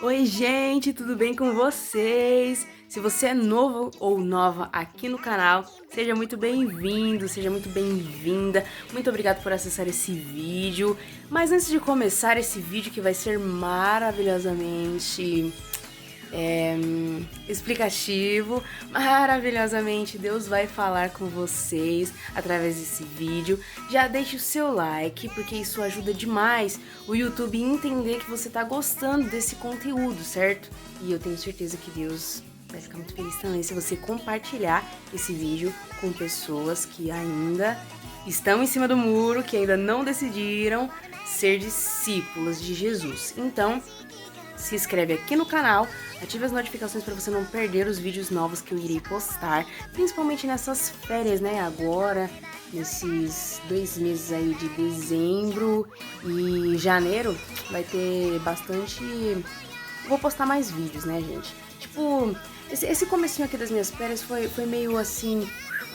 Oi, gente, tudo bem com vocês? Se você é novo ou nova aqui no canal, seja muito bem-vindo, seja muito bem-vinda. Muito obrigado por acessar esse vídeo. Mas antes de começar esse vídeo que vai ser maravilhosamente explicativo, maravilhosamente Deus vai falar com vocês através desse vídeo. Já deixe o seu like, porque isso ajuda demais o YouTube entender que você tá gostando desse conteúdo, certo? E eu tenho certeza que Deus vai ficar muito feliz também se você compartilhar esse vídeo com pessoas que ainda estão em cima do muro, que ainda não decidiram ser discípulos de Jesus. Então, se inscreve aqui no canal, ative as notificações para você não perder os vídeos novos que eu irei postar, principalmente nessas férias, né? Agora, nesses 2 meses aí de dezembro e janeiro, vai ter bastante. Vou postar mais vídeos, né, gente? Tipo, esse comecinho aqui das minhas férias foi meio assim,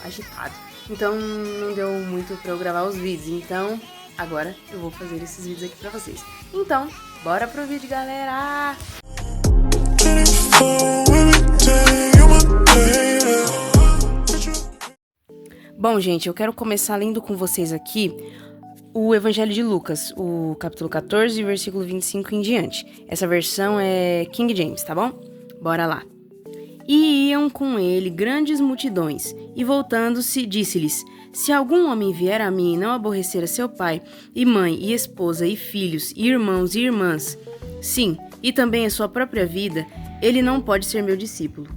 agitado. Então não deu muito pra eu gravar os vídeos. Então agora eu vou fazer esses vídeos aqui pra vocês. Então, bora pro vídeo, galera! Bom, gente, eu quero começar lendo com vocês aqui o Evangelho de Lucas, o capítulo 14, versículo 25 em diante. Essa versão é King James, tá bom? Bora lá. E iam com ele grandes multidões, e voltando-se, disse-lhes: Se algum homem vier a mim e não aborrecer a seu pai, e mãe, e esposa, e filhos, e irmãos e irmãs, sim, e também a sua própria vida, ele não pode ser meu discípulo.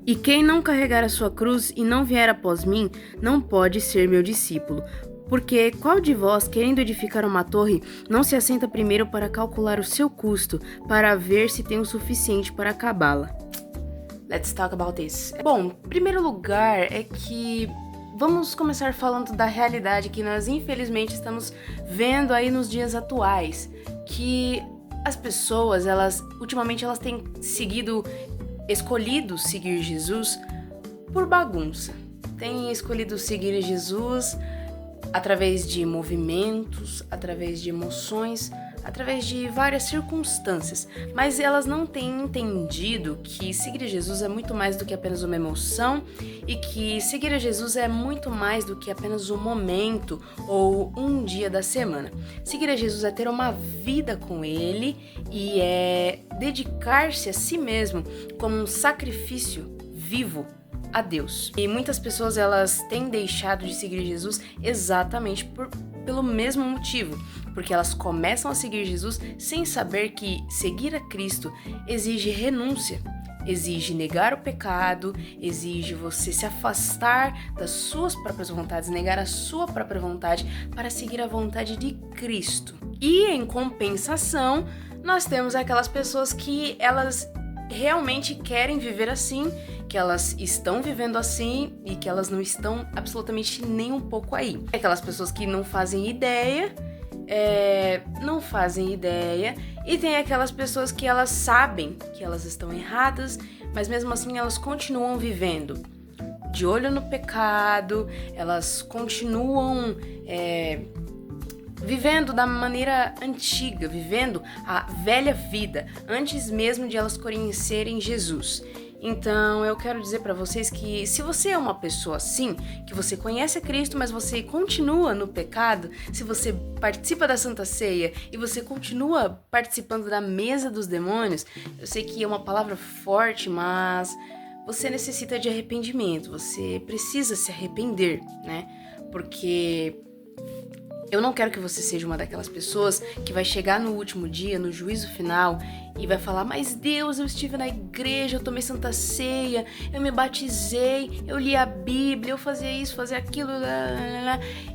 E quem não carregar a sua cruz e não vier após mim, não pode ser meu discípulo. Porque qual de vós, querendo edificar uma torre, não se assenta primeiro para calcular o seu custo, para ver se tem o suficiente para acabá-la? Let's talk about this. Bom, em primeiro lugar é que vamos começar falando da realidade que nós infelizmente estamos vendo aí nos dias atuais, que as pessoas, ultimamente elas têm escolhido seguir Jesus por bagunça. Têm escolhido seguir Jesus através de movimentos, através de emoções, através de várias circunstâncias, mas elas não têm entendido que seguir a Jesus é muito mais do que apenas uma emoção e que seguir a Jesus é muito mais do que apenas um momento ou um dia da semana. Seguir a Jesus é ter uma vida com Ele e é dedicar-se a si mesmo como um sacrifício vivo a Deus. E muitas pessoas elas têm deixado de seguir Jesus exatamente pelo mesmo motivo, porque elas começam a seguir Jesus sem saber que seguir a Cristo exige renúncia, exige negar o pecado, exige você se afastar das suas próprias vontades, negar a sua própria vontade para seguir a vontade de Cristo. E em compensação, nós temos aquelas pessoas que elas realmente querem viver assim, que elas estão vivendo assim e que elas não estão absolutamente nem um pouco aí. Aquelas pessoas que não fazem ideia, e tem aquelas pessoas que elas sabem que elas estão erradas, mas mesmo assim elas continuam vivendo de olho no pecado, elas continuam vivendo da maneira antiga, vivendo a velha vida, antes mesmo de elas conhecerem Jesus. Então, eu quero dizer para vocês que se você é uma pessoa assim, que você conhece a Cristo, mas você continua no pecado, se você participa da Santa Ceia e você continua participando da mesa dos demônios, eu sei que é uma palavra forte, mas você necessita de arrependimento, você precisa se arrepender, né? Porque eu não quero que você seja uma daquelas pessoas que vai chegar no último dia, no juízo final, e vai falar: mas Deus, eu estive na igreja, eu tomei Santa Ceia, eu me batizei, eu li a Bíblia, eu fazia isso, fazia aquilo,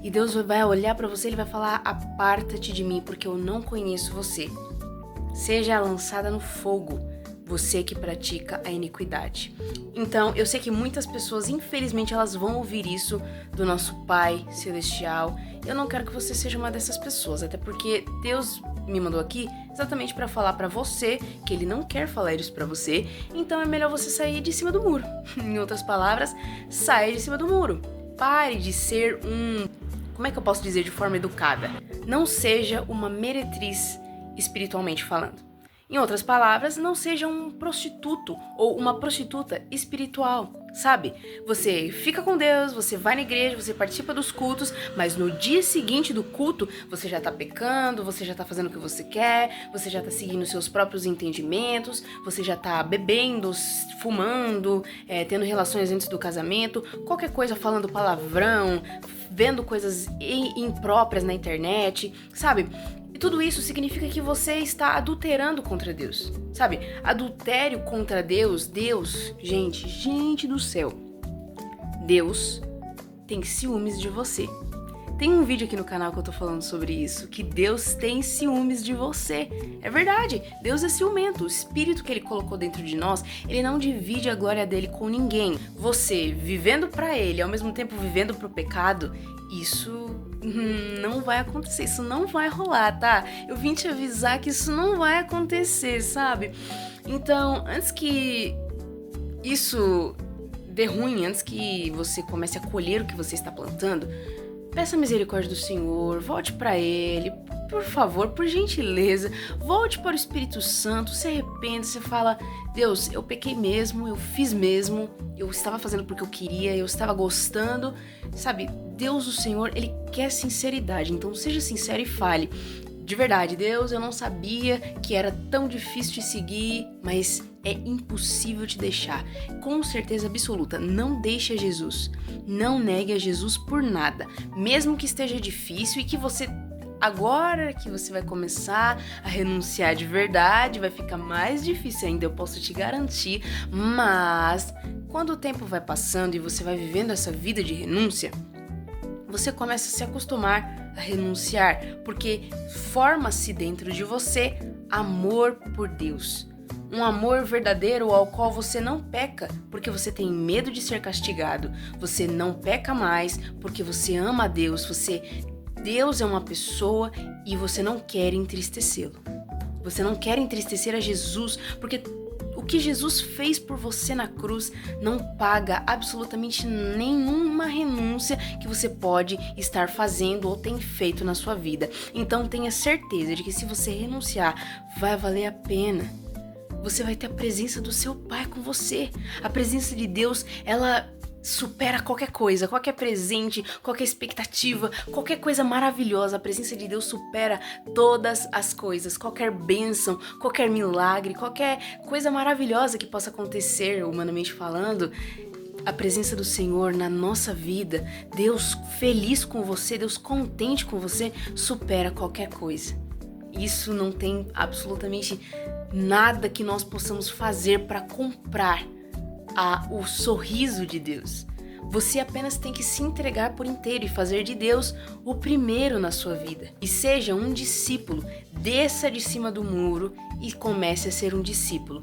e Deus vai olhar pra você e ele vai falar: aparta-te de mim, porque eu não conheço você. Seja lançada no fogo, você que pratica a iniquidade. Então, eu sei que muitas pessoas, infelizmente, elas vão ouvir isso do nosso Pai Celestial. Eu não quero que você seja uma dessas pessoas, até porque Deus me mandou aqui exatamente para falar para você que Ele não quer falar isso para você. Então, é melhor você sair de cima do muro. Em outras palavras, saia de cima do muro. Pare de ser como é que eu posso dizer de forma educada? Não seja uma meretriz espiritualmente falando. Em outras palavras, não seja um prostituto ou uma prostituta espiritual, sabe? Você fica com Deus, você vai na igreja, você participa dos cultos, mas no dia seguinte do culto, você já tá pecando, você já tá fazendo o que você quer, você já tá seguindo seus próprios entendimentos, você já tá bebendo, fumando, tendo relações antes do casamento, qualquer coisa, falando palavrão, vendo coisas impróprias na internet, sabe? E tudo isso significa que você está adulterando contra Deus, sabe? Adultério contra Deus, gente do céu, Deus tem ciúmes de você. Tem um vídeo aqui no canal que eu tô falando sobre isso, que Deus tem ciúmes de você. É verdade, Deus é ciumento. O espírito que ele colocou dentro de nós, ele não divide a glória dele com ninguém. Você vivendo pra ele, ao mesmo tempo vivendo pro pecado, isso não vai acontecer, isso não vai rolar, tá? Eu vim te avisar que isso não vai acontecer, sabe? Então, antes que isso dê ruim, antes que você comece a colher o que você está plantando, peça a misericórdia do Senhor, volte para Ele, por favor, por gentileza, volte para o Espírito Santo, se arrependa, você fala, Deus, eu pequei mesmo, eu fiz mesmo, eu estava fazendo porque eu queria, eu estava gostando, sabe? Deus, o Senhor, Ele quer sinceridade, então seja sincero e fale, de verdade, Deus, eu não sabia que era tão difícil te seguir, mas é impossível te deixar. Com certeza absoluta, não deixe a Jesus. Não negue a Jesus por nada. Mesmo que esteja difícil e que você, agora que você vai começar a renunciar de verdade, vai ficar mais difícil ainda, eu posso te garantir. Mas, quando o tempo vai passando e você vai vivendo essa vida de renúncia, você começa a se acostumar a renunciar, porque forma-se dentro de você amor por Deus. Um amor verdadeiro ao qual você não peca porque você tem medo de ser castigado. Você não peca mais porque você ama a Deus. Deus é uma pessoa e você não quer entristecê-lo. Você não quer entristecer a Jesus porque o que Jesus fez por você na cruz não paga absolutamente nenhuma renúncia que você pode estar fazendo ou tem feito na sua vida. Então tenha certeza de que se você renunciar, vai valer a pena. Você vai ter a presença do seu Pai com você. A presença de Deus, ela supera qualquer coisa, qualquer presente, qualquer expectativa, qualquer coisa maravilhosa. A presença de Deus supera todas as coisas, qualquer bênção, qualquer milagre, qualquer coisa maravilhosa que possa acontecer, humanamente falando. A presença do Senhor na nossa vida, Deus feliz com você, Deus contente com você, supera qualquer coisa. Isso não tem absolutamente nada que nós possamos fazer para comprar o sorriso de Deus. Você apenas tem que se entregar por inteiro e fazer de Deus o primeiro na sua vida. E seja um discípulo, desça de cima do muro e comece a ser um discípulo.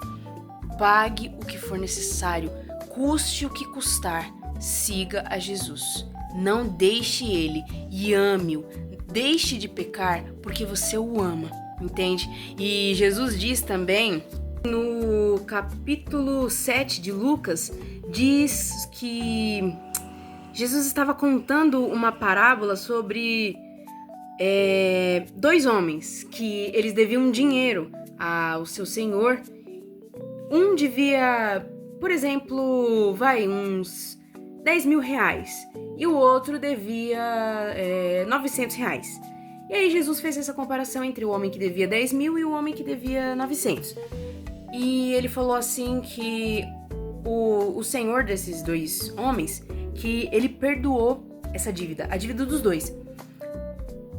Pague o que for necessário, custe o que custar, siga a Jesus. Não deixe Ele e ame-o. Deixe de pecar porque você o ama, entende? E Jesus diz também, no capítulo 7 de Lucas, diz que Jesus estava contando uma parábola sobre dois homens que eles deviam dinheiro ao seu senhor. Um devia, por exemplo, uns 10 mil reais e o outro devia 900 reais. E aí Jesus fez essa comparação entre o homem que devia 10 mil e o homem que devia 900. E ele falou assim que o senhor desses dois homens, que ele perdoou essa dívida, a dívida dos dois.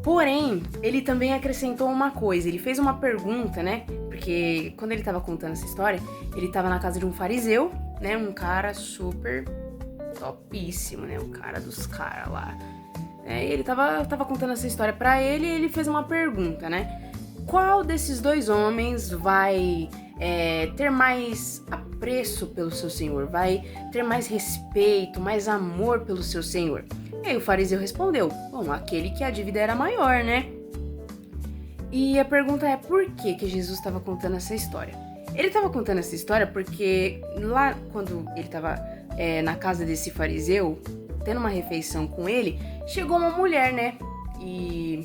Porém, ele também acrescentou uma coisa, ele fez uma pergunta, né? Porque quando ele estava contando essa história, ele estava na casa de um fariseu, né? Um cara super topíssimo, né? O cara dos caras lá. E ele tava contando essa história pra ele e ele fez uma pergunta, né? Qual desses dois homens vai ter mais apreço pelo seu senhor? Vai ter mais respeito, mais amor pelo seu senhor? E aí o fariseu respondeu, bom, aquele que a dívida era maior, né? E a pergunta é, por que Jesus estava contando essa história? Ele estava contando essa história porque lá, quando ele estava na casa desse fariseu, tendo uma refeição com ele, chegou uma mulher, né? E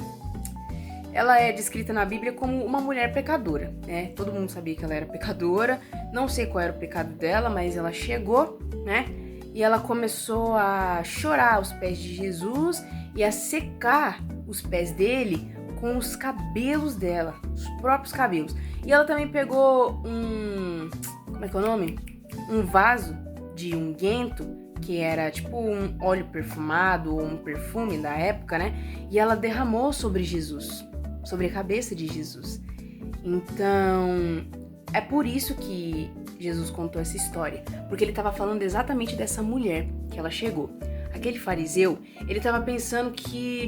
ela é descrita na Bíblia como uma mulher pecadora, né? Todo mundo sabia que ela era pecadora, não sei qual era o pecado dela, mas ela chegou, né? E ela começou a chorar aos pés de Jesus e a secar os pés dele com os cabelos dela, os próprios cabelos. E ela também pegou como é que é o nome? Um vaso de unguento, que era tipo um óleo perfumado ou um perfume da época, né? E ela derramou sobre Jesus, sobre a cabeça de Jesus. Então, é por isso que Jesus contou essa história, porque ele estava falando exatamente dessa mulher que ela chegou. Aquele fariseu, ele tava pensando que,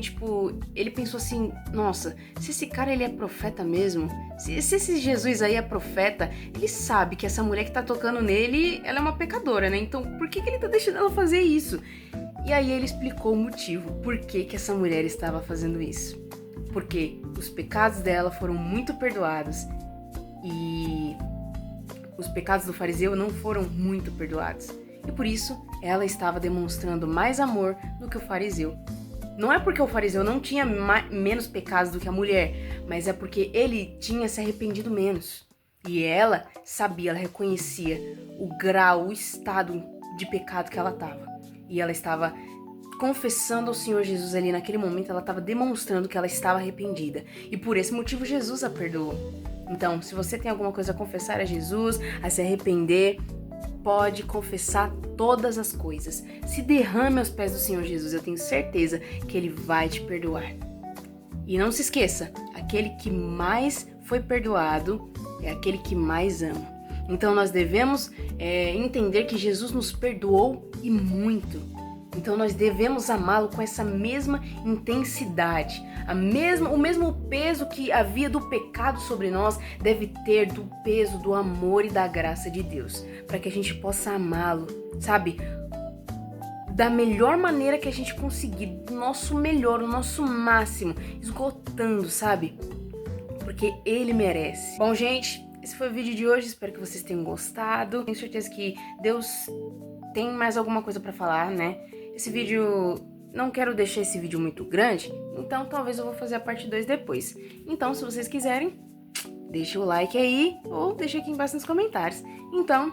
ele pensou assim, nossa, se esse cara ele é profeta mesmo, se esse Jesus aí é profeta, ele sabe que essa mulher que tá tocando nele, ela é uma pecadora, né? Então, por que ele tá deixando ela fazer isso? E aí ele explicou o motivo, por que essa mulher estava fazendo isso. Porque os pecados dela foram muito perdoados e os pecados do fariseu não foram muito perdoados. E por isso, ela estava demonstrando mais amor do que o fariseu. Não é porque o fariseu não tinha menos pecados do que a mulher, mas é porque ele tinha se arrependido menos. E ela sabia, ela reconhecia o grau, o estado de pecado que ela estava. E ela estava confessando ao Senhor Jesus ali naquele momento, ela estava demonstrando que ela estava arrependida. E por esse motivo, Jesus a perdoou. Então, se você tem alguma coisa a confessar a Jesus, a se arrepender, pode confessar todas as coisas. Se derrame aos pés do Senhor Jesus, eu tenho certeza que Ele vai te perdoar. E não se esqueça, aquele que mais foi perdoado é aquele que mais ama. Então nós devemos entender que Jesus nos perdoou e muito. Então nós devemos amá-lo com essa mesma intensidade. O mesmo peso que havia do pecado sobre nós deve ter do peso do amor e da graça de Deus, para que a gente possa amá-lo, sabe? Da melhor maneira que a gente conseguir, do nosso melhor, o nosso máximo, esgotando, sabe? Porque Ele merece. Bom, gente, esse foi o vídeo de hoje, espero que vocês tenham gostado. Tenho certeza que Deus tem mais alguma coisa para falar, né? Esse vídeo, não quero deixar esse vídeo muito grande, então talvez eu vou fazer a parte 2 depois. Então, se vocês quiserem, deixa o like aí ou deixa aqui embaixo nos comentários. Então,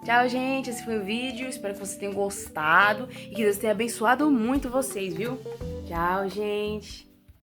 tchau, gente, esse foi o vídeo, espero que vocês tenham gostado e que Deus tenha abençoado muito vocês, viu? Tchau, gente!